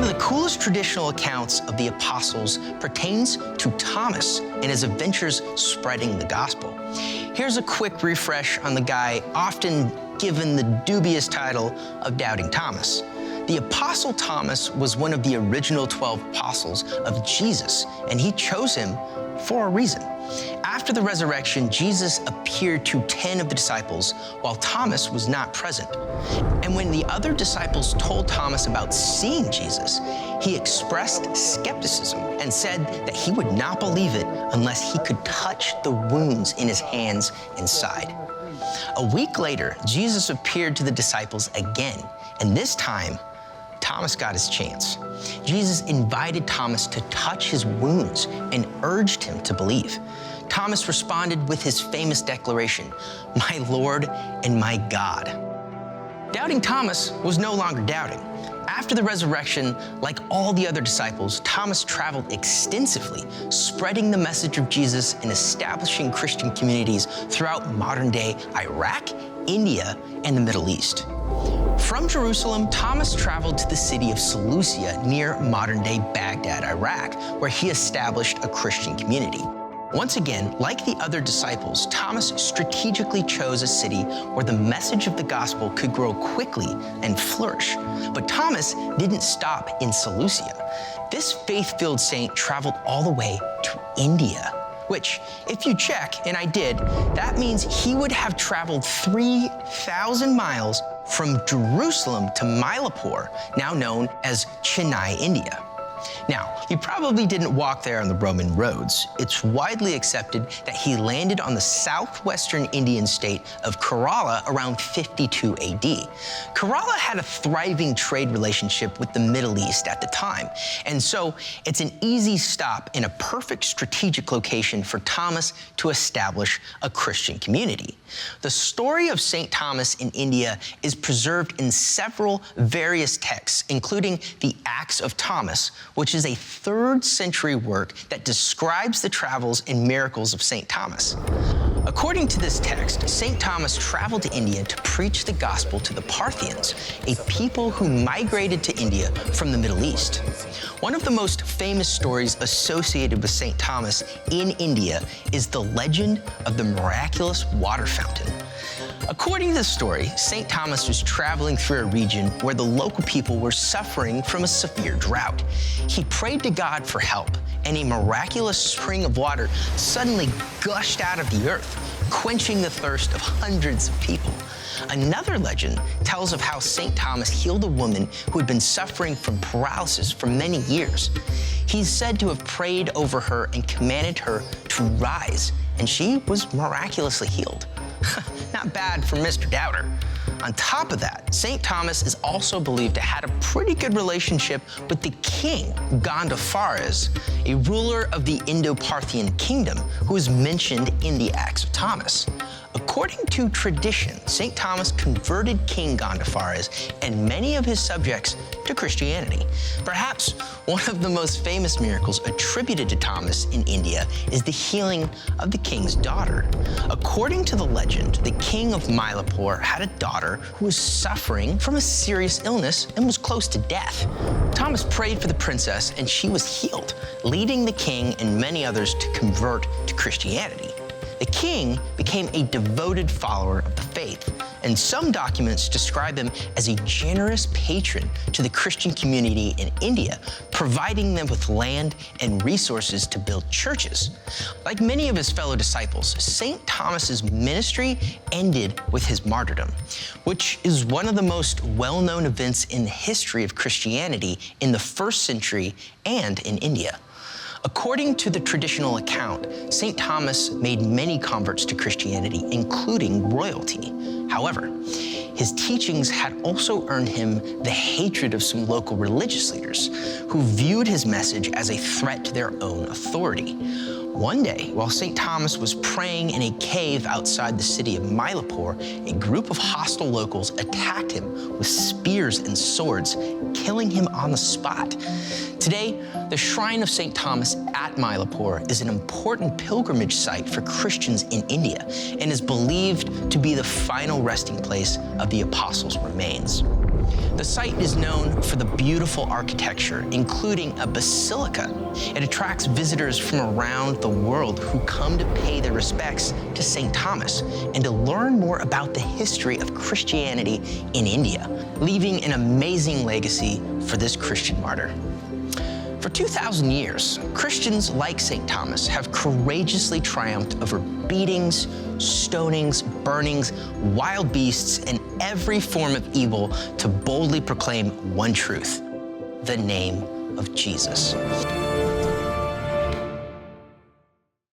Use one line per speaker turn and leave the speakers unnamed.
One of the coolest traditional accounts of the apostles pertains to Thomas and his adventures spreading the gospel. Here's a quick refresh on the guy often given the dubious title of Doubting Thomas. The Apostle Thomas was one of the original 12 apostles of Jesus, and he chose him for a reason. After the resurrection, Jesus appeared to 10 of the disciples while Thomas was not present. And when the other disciples told Thomas about seeing Jesus, he expressed skepticism and said that he would not believe it unless he could touch the wounds in his hands and side. A week later, Jesus appeared to the disciples again, and this time, Thomas got his chance. Jesus invited Thomas to touch his wounds and urged him to believe. Thomas responded with his famous declaration, "My Lord and my God." Doubting Thomas was no longer doubting. After the resurrection, like all the other disciples, Thomas traveled extensively, spreading the message of Jesus and establishing Christian communities throughout modern-day Iraq, India, and the Middle East. From Jerusalem, Thomas traveled to the city of Seleucia near modern-day Baghdad, Iraq, where he established a Christian community. Once again, like the other disciples, Thomas strategically chose a city where the message of the gospel could grow quickly and flourish. But Thomas didn't stop in Seleucia. This faith-filled saint traveled all the way to India, which, if you check, and I did, that means he would have traveled 3,000 miles from Jerusalem to Mylapore, now known as Chennai, India. Now, he probably didn't walk there on the Roman roads. It's widely accepted that he landed on the southwestern Indian state of Kerala around 52 AD. Kerala had a thriving trade relationship with the Middle East at the time, and so it's an easy stop and a perfect strategic location for Thomas to establish a Christian community. The story of St. Thomas in India is preserved in several various texts, including the Acts of Thomas, which is a 3rd century work that describes the travels and miracles of St. Thomas. According to this text, St. Thomas traveled to India to preach the gospel to the Parthians, a people who migrated to India from the Middle East. One of the most famous stories associated with St. Thomas in India is the legend of the miraculous water fountain. According to the story, St. Thomas was traveling through a region where the local people were suffering from a severe drought. He prayed to God for help, and a miraculous spring of water suddenly gushed out of the earth, quenching the thirst of hundreds of people. Another legend tells of how St. Thomas healed a woman who had been suffering from paralysis for many years. He's said to have prayed over her and commanded her to rise, and she was miraculously healed. Not bad for Mr. Doubter. On top of that, St. Thomas is also believed to have had a pretty good relationship with the king, Gondophares, a ruler of the Indo-Parthian kingdom who is mentioned in the Acts of Thomas. According to tradition, St. Thomas converted King Gondophares and many of his subjects to Christianity. Perhaps one of the most famous miracles attributed to Thomas in India is the healing of the king's daughter. According to the legend, the king of Mylapore had a daughter who was suffering from a serious illness and was close to death. Thomas prayed for the princess and she was healed, leading the king and many others to convert to Christianity. The king became a devoted follower of the faith, and some documents describe him as a generous patron to the Christian community in India, providing them with land and resources to build churches. Like many of his fellow disciples, St. Thomas's ministry ended with his martyrdom, which is one of the most well-known events in the history of Christianity in the 1st century and in India. According to the traditional account, St. Thomas made many converts to Christianity, including royalty. However, his teachings had also earned him the hatred of some local religious leaders who viewed his message as a threat to their own authority. One day, while St. Thomas was praying in a cave outside the city of Mylapore, a group of hostile locals attacked him with spears and swords, killing him on the spot. Today, the Shrine of St. Thomas at Mylapore is an important pilgrimage site for Christians in India and is believed to be the final resting place of the apostles' remains. The site is known for the beautiful architecture, including a basilica. It attracts visitors from around the world who come to pay their respects to St. Thomas and to learn more about the history of Christianity in India, leaving an amazing legacy for this Christian martyr. For 2,000 years, Christians like St. Thomas have courageously triumphed over beatings, stonings, burnings, wild beasts, and every form of evil to boldly proclaim one truth: the name of Jesus.